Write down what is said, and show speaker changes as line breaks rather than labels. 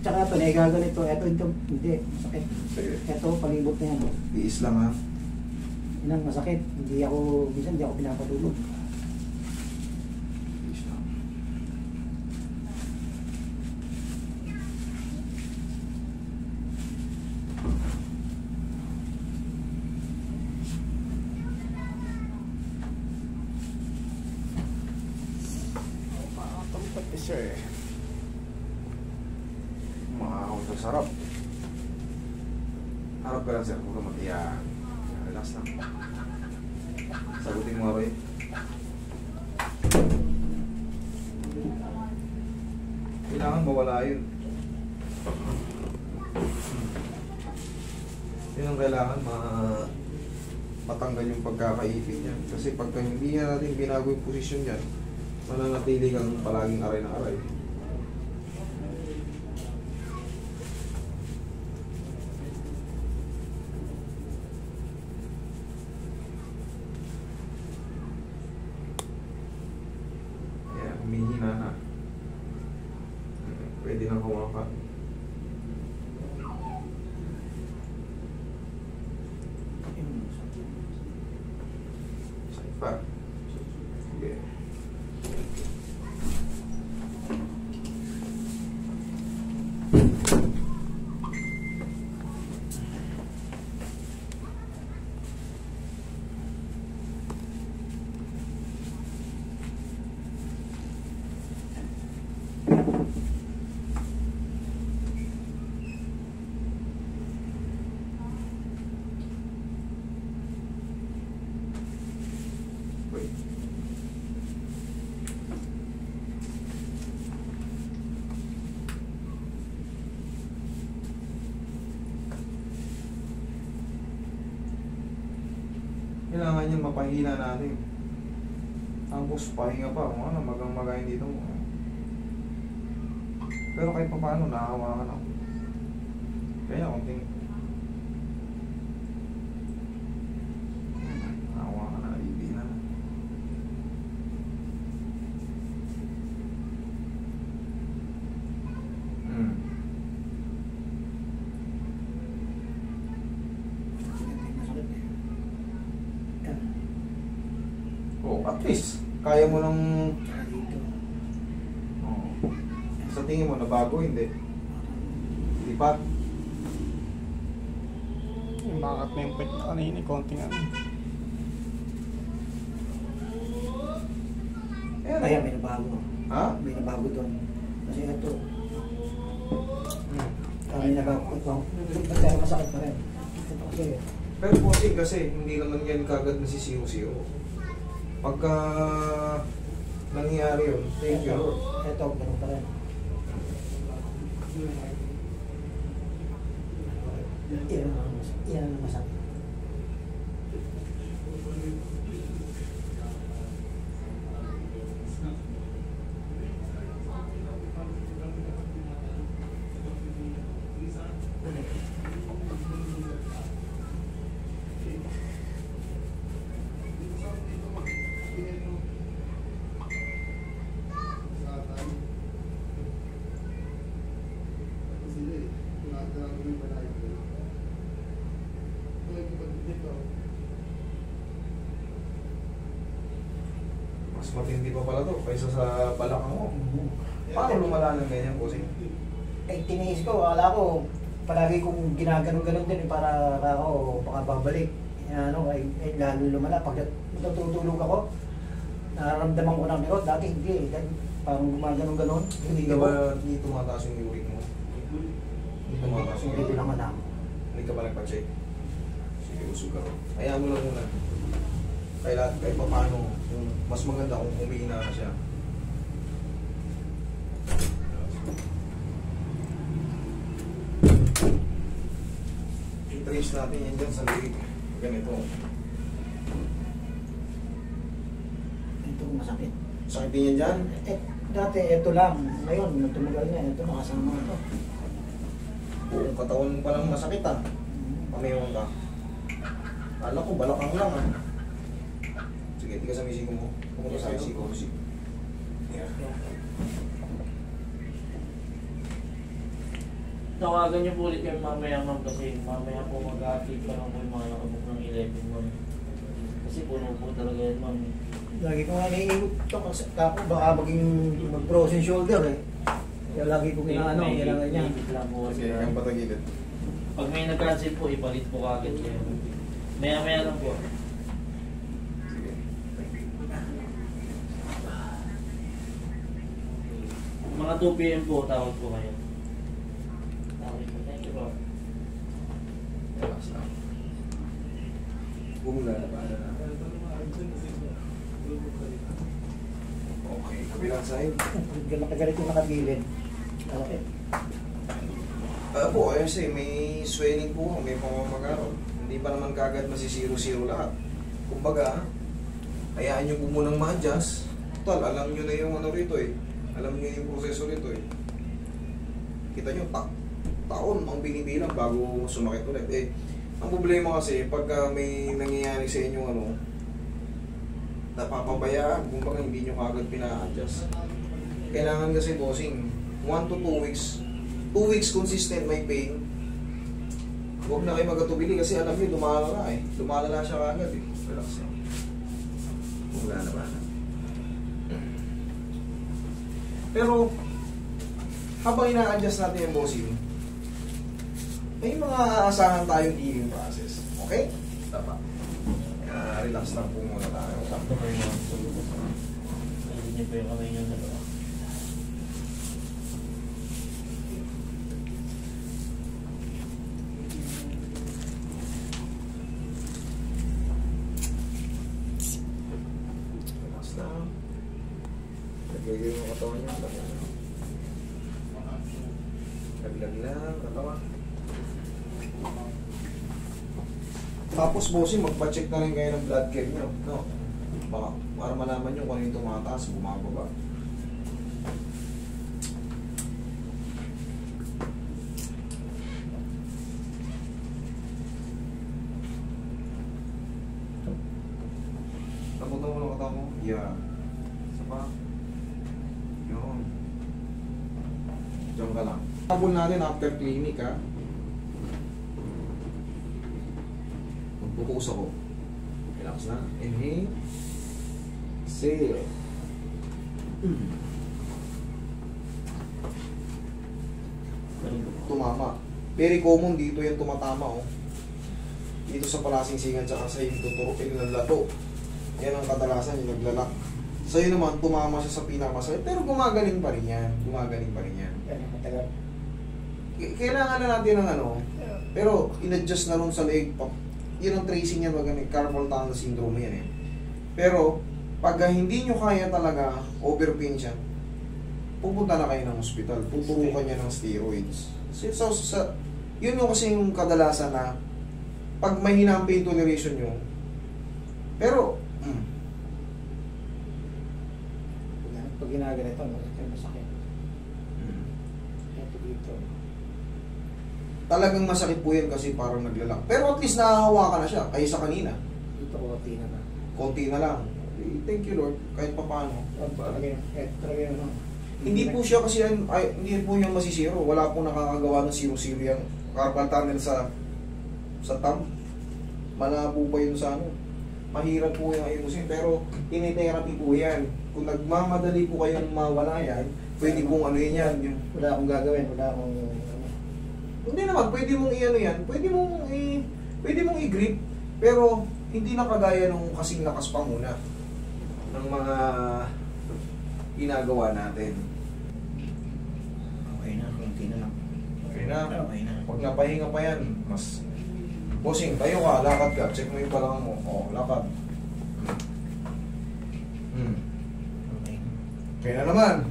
Tsaka ito, naigaganito. Ito, hindi. Masakit. Ito, palibot na yan.
Iis lang ha.
Yan ang masakit. Minsan hindi ako pinapatulog.
Iis lang. Tampat siya eh. Makakakot sa sarap. Harap ka lang sir, huwag ka mag-iyan. Relax lang. Sagutin mo Roy. Kailangan mawala yun. Yun ang kailangan matanggal yung pagkakaipit niya. Kasi pagka hindi natin binago yung posisyon niyan, mananatili kang palaging aray na aray. Ayan, humihina na. Pwede nang hawakan. Sakit pa. Sige. Wait. Kailangan niya mapahina natin. Tapos pahinga pa kung ano, magang-magayin dito mo. Pero kahit pa paano, nakahawakan ako. Kaya konting nakahawakan na, hindi na.
Masakit eh. Yan.
Oh, at least, kaya mo nang...
Tsaka dito.
Oh. Sa tingin mo, nabago, hindi? Lipat?
Yung bakat na yung pet na kanina, konting ano.
Kaya may nabago.
Ha?
May nabago doon. Kasi ito. May nabago ito. Pero masakit pa rin. Ito kasi.
Pero kasi hindi naman yan kagad nasisiyo-siyo. Pagka nangyayari yun, thank you Lord.
Ito, ganun pa rin. Yan ang masakit.
Mas matindi pa pala to kaysa sa balakang mo. Paano lumala ng ganyan po?
Eh, tiniis ko. Akala ko, palagi kong ginaganon-ganon din para ako baka babalik. Ano, lalo lumala. Pag natutulog ako, nararamdaman ko ng mirot. Dati hindi. Parang gumaganon-ganon.
Hindi ka ba hindi tumataas yung uric mo? Hindi tumataas yung
Hindi
uric mo?
naman ako.
Hindi ka ba nagpa-check? Sige, usog ka rin. Hayaan mo lang muna. Kahit pa paano, mas maganda kung humihina na siya. I-trace natin yan dyan sa leg. Ganito.
Ito masakit.
Sakit din yan dyan?
Dati ito lang. Ngayon, nung tumagal na, ito nakasama ito.
Buong katawan mo palang masakit ah. Pamayawan ka. Kala ko, balakang lang ah. Sige, tiga sa misiko mo. Pumunta sa misiko. Yeah.
Tawagan niyo po ulit kayo mamaya ma'am kasi mamaya po mag-a-update pa lang po yung mga nakabook ng 11 ma'am. Kasi puno po talaga yan ma'am.
Lagi ko nga naiikot ito kasi ako baka maging mag-frozen shoulder eh. Kaya lagi ko ginaano, kailangan niya.
Limit lang po kasi.
Sige, ang patagilid.
Pag may nag-cancel po, ipalit po kagad kayo. Maya-maya lang po.
Sige.
Mga 2 PM po, tawag po kayo. Okay po, thank you po.
Relax lang. Bumula na ba? Okay, kabilang side.
Nakagalit yung nakagilid. Okay.
Po, ayun siya, may swelling po, may pamamagaro. Hindi pa naman kagad masisiro-siro lahat. Kumbaga, hayaan nyo po munang ma-adjust. Total, alam nyo na yung ano rito eh. Alam nyo yung proseso rito eh. Kita nyo, taon ang binibilang bago sumakit ulit. Eh, ang problema kasi, pagka may nangyayari sa inyo ano, napapabayaan, kumbaga hindi nyo kagad pina-adjust. Kailangan kasi bossing, 1 to 2 weeks. 2 weeks consistent may pain. Huwag na kayo magatubili kasi alam nyo, lumalala eh. Lumalala siya kagad eh. Relax lang. Wala na ba? Pero, habang ina-adjust natin yung bossing, may mga aasahan tayong healing process. Okay? Tapa. Relax lang po muna tayo.
Sakto kayo mga hindi niyo po yung kamay niyo na ba?
Relax lang. Naglagay yung katawan niya. Laglag lang, katawan. Tapos bossing, magpa-check na rin kayo ng blood chem nyo. No? Baka, para malaman nyo kung ano yung tumataas, bumababa. Taputan mo ng katawan mo? Yeah. Isa pa. Yun. Diyan ka lang. Tabol natin after clinic ha. Magpukus ako. Relax na. Inhale. Exhale. Tumama. Very common dito yung tumatama oh. Dito sa palasingsingan tsaka sa yung tuturo lato. Yan ang kadalasan yung naglalak. Sa'yo naman, tumama siya sa pinakamasakit. Pero gumagaling pa rin yan. Gumagaling pa rin yan.
Yan ang matagal.
Kailangan na natin ng ano. Pero in-adjust na rin sa leg. Yun ang tracing yan. Carpal tunnel syndrome yan eh. Pero, pag hindi nyo kaya talaga, overpain siya, pupunta na kayo ng hospital. Tuturukan niya ng steroids. Yun yung kasi yung kadalasan na pag mahina ang pain toleration nyo, pero,
Pag ginaganito, masakit. Ito dito.
talagang masakit po yan kasi parang naglalak. Pero at least nahahawakan na siya kaysa kanina.
Dito ko tina na.
Konti na lang. Thank you Lord, kahit pa paano.
Talaga yun.
Hindi po siya kasi hindi po yung masisiro. Wala po nakakagawa ng zero-zero yung carpal tunnel sa tab. Malabo pa yun sa ano. Mahirap po yung ayusin. Pero tinitherapy po yan. Kung nagmamadali po kayong mawala yan, pwede pong ano yan. Yung,
Wala akong gagawin. Wala akong...
hindi naman, pwede mong i-ano yan. Pwede mong i-grip. Pero hindi na kagaya nung kasing lakas pa muna ng mga ginagawa natin.
Okay na, konti na lang.
Okay na.
Okay na.
Pag napahinga pa yan, mas... Bossing, tayo ka, lakad ka. Check mo yung palangan mo. Oo, lakad.
Okay.
Okay na naman.